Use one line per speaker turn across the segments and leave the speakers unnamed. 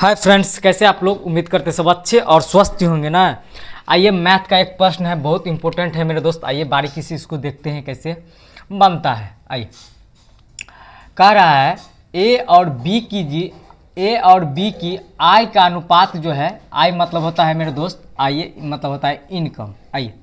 Hi friends, कैसे आप लोग? उम्मीद करते सब अच्छे और स्वस्थ होंगे ना। आइए, मैथ का एक प्रश्न है, बहुत इंपॉर्टेंट है मेरे दोस्त। आइए बारीकी से इसको देखते हैं कैसे बनता है। आइए, कह रहा है ए और बी की आय का अनुपात जो है, आय मतलब होता है मेरे दोस्त, आइए मतलब होता है इनकम। आइए,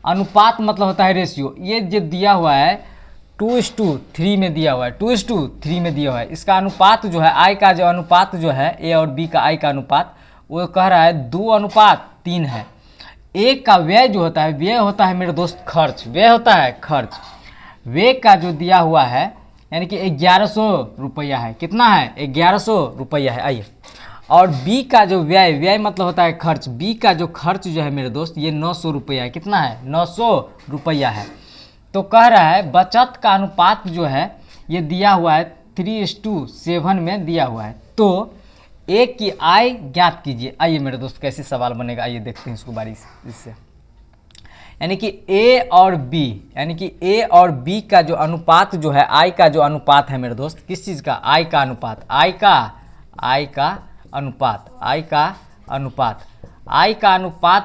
अनुपात मतलब होता है रेशियो। ये जो दिया हुआ है 2:3 में दिया हुआ है, 2:3 में दिया हुआ है। इसका अनुपात जो है, आय का जो अनुपात जो है, ए और बी का आय का अनुपात, वो कह रहा है 2:3 है। ए का व्यय जो होता है, व्यय होता है मेरे दोस्त खर्च, व्यय होता है खर्च। व्यय का जो दिया हुआ है यानी कि 1100 रुपया है। कितना है? 1100 रुपया है। आइए, और बी का जो व्यय, व्यय मतलब होता है खर्च, बी का जो खर्च जो है मेरे दोस्त, ये 900 रुपया है। कितना है? 900 रुपया है। तो कह रहा है बचत का अनुपात जो है, ये दिया हुआ है 3:7 में दिया हुआ है। तो ए की आय ज्ञात कीजिए। आइए मेरे दोस्त, कैसे सवाल बनेगा, आइए देखते हैं इसको बारी से। इससे यानी कि ए और बी का जो अनुपात जो है, आय का जो अनुपात है मेरे दोस्त, किस चीज़ का? आय का अनुपात, आय का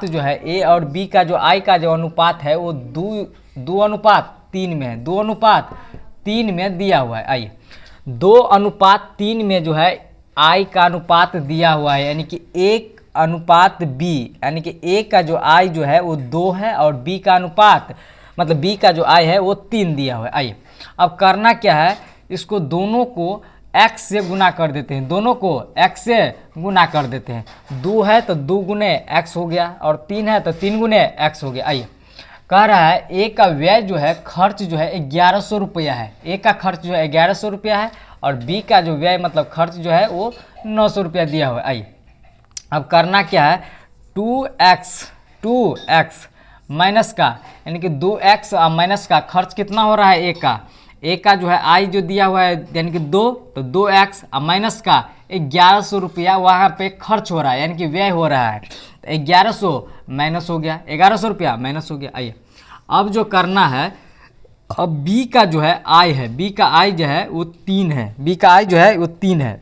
जो है, ए और बी का जो आय का जो अनुपात है, वो 2:3 में है। 2:3 में दिया हुआ है। आइए, 2:3 में जो है आय का अनुपात दिया हुआ है, यानी कि 1:b, यानी कि ए का जो आय जो है वो 2 है और बी का अनुपात मतलब बी का जो आय है वो 3 दिया हुआ है। आइए, अब करना क्या है, इसको दोनों को x से गुना कर देते हैं। दोनों को x से गुना कर देते हैं। 2 है तो 2 गुने x हो गया, और 3 है तो 3 गुने x हो गया। आइए, कह रहा है ए का व्यय जो है, खर्च जो है 1100 रुपया है। ए का खर्च जो है 1100 रुपया है, और बी का जो व्यय मतलब खर्च जो है वो 900 रुपया दिया हुआ है। आइए, अब करना क्या है, 2x माइनस का, यानी कि 2x माइनस का खर्च कितना हो रहा है? ए का जो है आय जो दिया हुआ है यानी कि 2, तो 2x माइनस का 1100 रुपया वहाँ पे खर्च हो रहा है, यानी कि व्यय हो रहा है। तो 1100 माइनस हो गया, 1100 रुपया माइनस हो गया। आइए, अब जो करना है, अब बी का जो है आय है, बी का आय जो है वो 3 है। बी का आय जो है वो 3 है,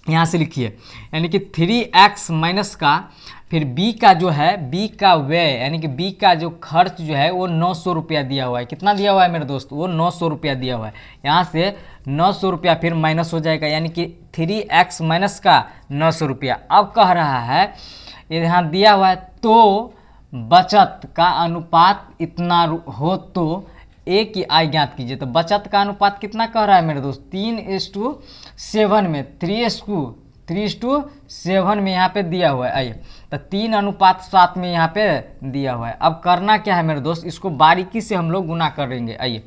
यहाँ से लिखिए, यानी कि 3x माइनस का, फिर बी का जो है, बी का व्यय यानी कि बी का जो खर्च जो है वो 900 रुपया दिया हुआ है। कितना दिया हुआ है मेरे दोस्त? वो 900 रुपया दिया हुआ है। यहाँ से 900 रुपया फिर माइनस हो जाएगा, यानी कि 3x माइनस का 900 रुपया। अब कह रहा है, यहाँ दिया हुआ है तो बचत का अनुपात इतना हो तो ए की आय ज्ञात कीजिए। तो बचत का अनुपात कितना कह रहा है मेरे दोस्त? 3:7 में, 3:7 में यहाँ पे दिया हुआ है। आइए, तो 3:7 में यहाँ पे दिया हुआ है। अब करना क्या है मेरे दोस्त, इसको बारीकी से हम लोग गुना करेंगे। आइए,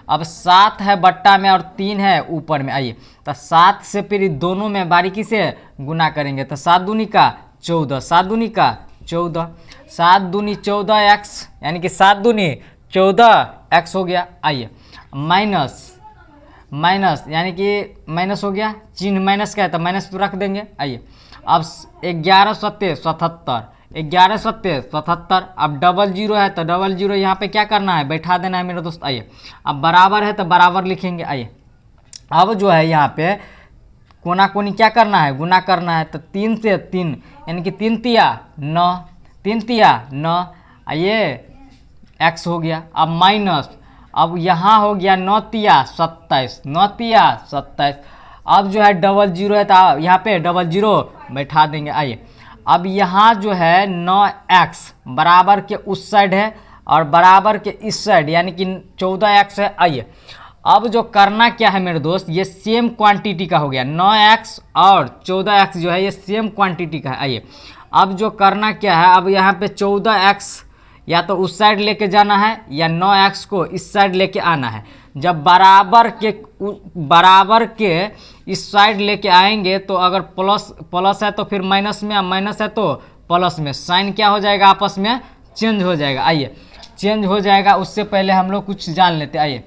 अब 7 है बट्टा में और 3 है ऊपर में। आइए, तो 7 से फिर दोनों में बारीकी से गुना करेंगे। तो 7 दूनी का 14, 7 दूनी का 14, 7 दूनी 14x, यानी कि 7 दूनी 14x हो गया। आइए, माइनस यानी कि माइनस हो गया, चिन्ह माइनस का है तो माइनस तो रख देंगे। आइए, अब 11×7=77, 11×7=77। अब डबल जीरो है तो डबल जीरो यहाँ पे क्या करना है? बैठा देना है मेरे दोस्त। आइए, अब बराबर है तो बराबर लिखेंगे। आइए, अब जो है यहाँ पे कोना कोनी क्या करना है? गुना करना है। तो 3 से 3 यानी कि 3 तिया 9, 3 तिया 9, ये x हो गया। अब माइनस, अब यहाँ हो गया 9 तिया 27, 9 तिया 27। अब जो है डबल जीरो है तो यहाँ पे डबल जीरो बैठा देंगे। आइए, अब यहाँ जो है 9x बराबर के उस साइड है और बराबर के इस साइड, यानी कि 14x है। आइए, अब जो करना क्या है मेरे दोस्त, ये सेम क्वांटिटी का हो गया। 9x और 14x जो है ये सेम क्वांटिटी का है। आइए, अब जो करना क्या है, अब यहाँ पे 14x या तो उस साइड लेके जाना है या 9x को इस साइड लेके आना है। जब बराबर के इस साइड लेके आएंगे तो अगर प्लस है तो फिर माइनस में, माइनस है तो प्लस में, साइन क्या हो जाएगा? आपस में चेंज हो जाएगा। आइए, चेंज हो जाएगा, उससे पहले हम लोग कुछ जान लेते। आइए,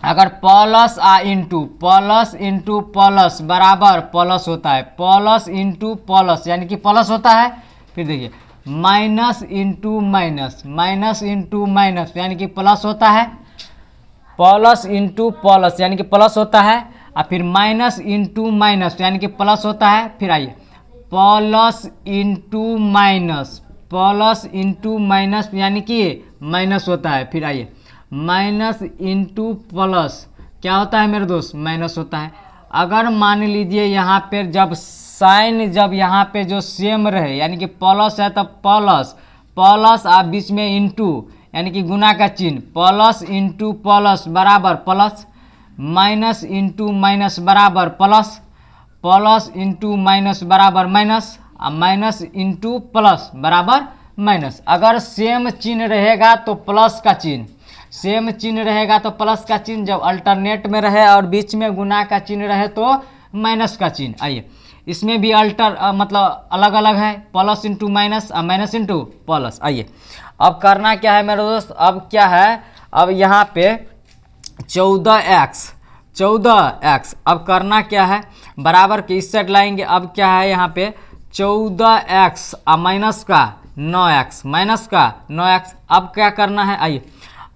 अगर प्लस इंटू प्लस बराबर प्लस होता है, प्लस इंटू प्लस यानी कि प्लस होता है, फिर देखिए minus into minus, minus into minus यानी कि प्लस होता है, प्लस इंटू प्लस यानी कि प्लस होता है, और फिर माइनस इंटू माइनस यानी कि प्लस होता है। फिर आइए प्लस इंटू माइनस यानी कि माइनस होता है। फिर आइए माइनस इंटू प्लस क्या होता है मेरे दोस्त, माइनस होता है। अगर मान लीजिए यहाँ पे जब साइन जब यहाँ पे जो सेम रहे यानी कि प्लस है तो प्लस प्लस आप बीच में इंटू यानी कि गुना का चिन्ह, प्लस इंटू प्लस बराबर प्लस, माइनस इंटू माइनस बराबर प्लस, प्लस इंटू माइनस बराबर माइनस, और माइनस इंटू प्लस बराबर माइनस। अगर सेम चिन्ह रहेगा तो प्लस का चिन्ह, सेम चिन्ह रहेगा तो प्लस का चिन्ह, जब अल्टरनेट में रहे और बीच में गुना का चिन्ह रहे तो माइनस का चिन्ह। आइए इसमें भी मतलब अलग अलग है, प्लस इंटू माइनस और माइनस इंटू प्लस। आइए अब करना क्या है मेरे दोस्त, अब क्या है, अब यहाँ पे 14x अब करना क्या है, बराबर के इस साइड लाएंगे। अब क्या है यहाँ पे 14x और माइनस का 9x, माइनस का 9x। अब क्या करना है, आइए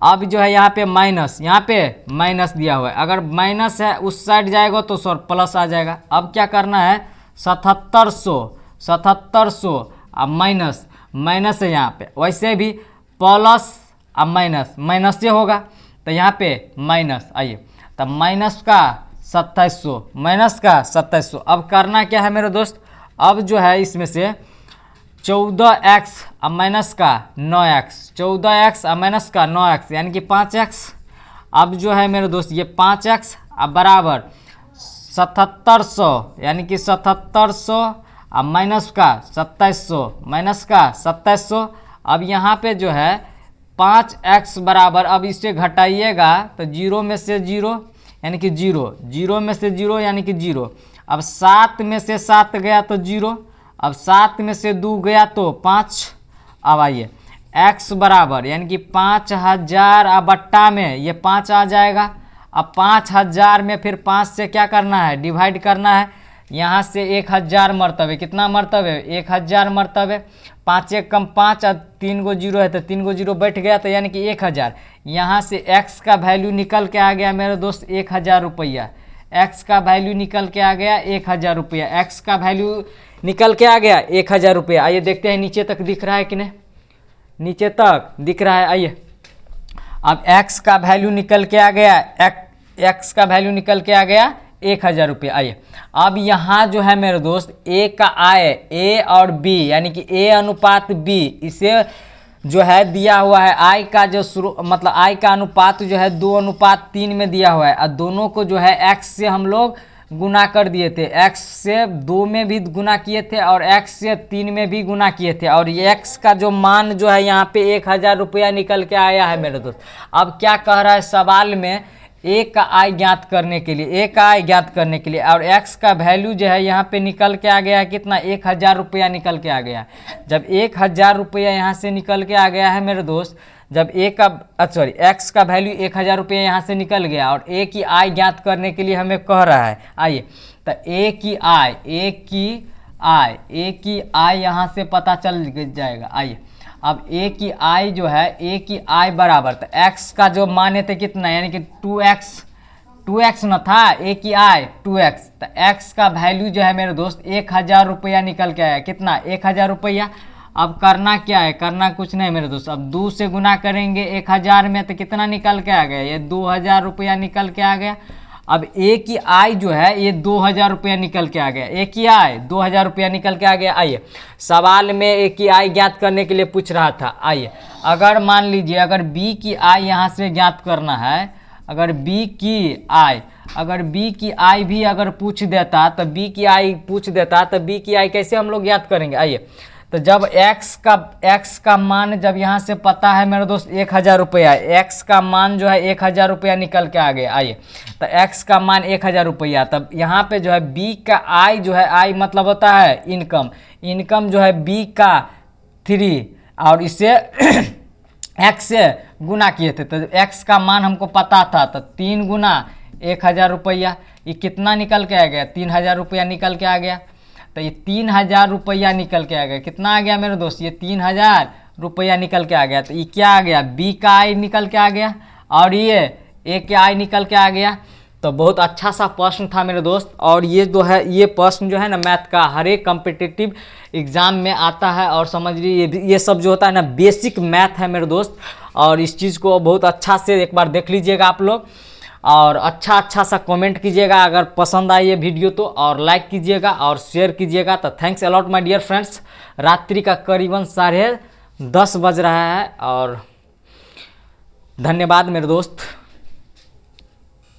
अब जो है यहाँ पे माइनस, यहाँ पे माइनस दिया हुआ है, अगर माइनस है उस साइड जाएगा तो सर प्लस आ जाएगा। अब क्या करना है 7700 अब माइनस है यहाँ पे, वैसे भी प्लस अब माइनस से होगा तो यहाँ पे माइनस। आइए तब माइनस का 2700 अब करना क्या है मेरे दोस्त, अब जो है इसमें से 14x और माइनस का 9x, 14x और माइनस का 9x यानी कि 5x। अब जो है मेरे दोस्त ये 5x अब बराबर 7700 यानी कि 7700 और माइनस का 2700 अब यहाँ पे जो है 5x बराबर, अब इसे घटाइएगा तो 0 में से 0 यानी कि 0 में से 0 यानी कि 0। अब 7 में से 7 गया तो 0, अब 7 में से 2 गया तो 5। अब आइए x बराबर यानी कि 5000 अब बट्टा में ये 5 आ जाएगा। अब 5000 में फिर 5 से क्या करना है, डिवाइड करना है। यहाँ से 1000 मरतबे, कितना मरतबे 1000 मरतबे, 5 एक कम 5 और 3 गो 0 है तो 3 गो 0 बैठ गया तो यानी कि 1000। यहाँ से x का वैल्यू निकल के आ गया मेरे दोस्त 1000 रुपया, x का वैल्यू निकल के आ गया 1000 रुपया, x का वैल्यू निकल के आ गया 1000 रुपया। आइए देखते हैं नीचे तक दिख रहा है कि नहीं, नीचे तक दिख रहा है। आइए अब x का वैल्यू निकल के आ गया, x का वैल्यू निकल के आ गया 1000 रुपया। आइए अब यहाँ जो है मेरे दोस्त a का a और b यानी कि a अनुपात b, इसे जो है दिया हुआ है i का जो मतलब i का अनुपात जो है 2:3 में दिया हुआ है, और दोनों को जो है x से हम लोग गुना कर दिए थे, x से 2 में भी गुना किए थे और x से 3 में भी गुना किए थे, और ये x का जो मान जो है यहाँ पे 1000 रुपया निकल के आया है मेरे दोस्त। अब क्या कह रहा है सवाल में, a का i ज्ञात करने के लिए, और x का वैल्यू जो है यहाँ पे निकल के आ गया है कितना, 1000 रुपया निकल के आ गया। जब 1000 रुपया यहाँ से निकल के आ गया है मेरे दोस्त, जब x का वैल्यू 1000 रुपया यहाँ से निकल गया और a की i ज्ञात करने के लिए हमें कह रहा है। आइए तो a की i यहाँ से पता चल जाएगा। आइए अब a की i जो है, a की i बराबर, तो x का जो माने थे कितना यानी कि 2x न था, a की i 2x, तो x का वैल्यू जो है मेरे दोस्त 1000 रुपया निकल के आया, कितना 1000 रुपया। अब करना क्या है, करना कुछ नहीं मेरे दोस्त, अब 2 से गुना करेंगे 1000 में तो कितना निकल के आ गया, ये 2000 रुपया निकल के आ गया। अब a की i जो है ये 2000 रुपया निकल के आ गया, a की i 2000 रुपया निकल के आ गया। आइए सवाल में a की i ज्ञात करने के लिए पूछ रहा था। आइए अगर मान लीजिए अगर b की i यहाँ से ज्ञात करना है, अगर b की i भी अगर पूछ देता तो b की i कैसे हम लोग ज्ञात करेंगे। आइए तो जब x का मान जब यहाँ से पता है मेरे दोस्त 1000 रुपया, x का मान जो है 1000 रुपया निकल के आ गया। आइए तो x का मान 1000 रुपया, तब यहाँ पे जो है b का i जो है, i मतलब होता है इनकम जो है b का 3 और इसे x से गुना किए थे, तो x का मान हमको पता था, तो 3 गुना 1000 रुपया, ये कितना निकल के आ गया 3000 रुपया निकल के आ गया। तो ये 3000 रुपया निकल के आ गया, कितना आ गया मेरे दोस्त, ये 3000 रुपया निकल के आ गया। तो ये क्या आ गया, b का i निकल के आ गया और ये a का i निकल के आ गया। तो बहुत अच्छा सा प्रश्न था मेरे दोस्त। और ये जो है ये प्रश्न जो है ना मैथ का हर एक कम्पिटिटिव एग्ज़ाम में आता है। और समझ लीजिए ये सब जो होता है ना बेसिक मैथ है मेरे दोस्त। और इस चीज़ को बहुत अच्छा से एक बार देख लीजिएगा आप लोग, और अच्छा सा कमेंट कीजिएगा अगर पसंद आई ये वीडियो तो, और लाइक कीजिएगा और शेयर कीजिएगा। तो thanks a lot my dear friends. रात्रि का करीबन 10:30 बज रहा है और धन्यवाद मेरे दोस्त।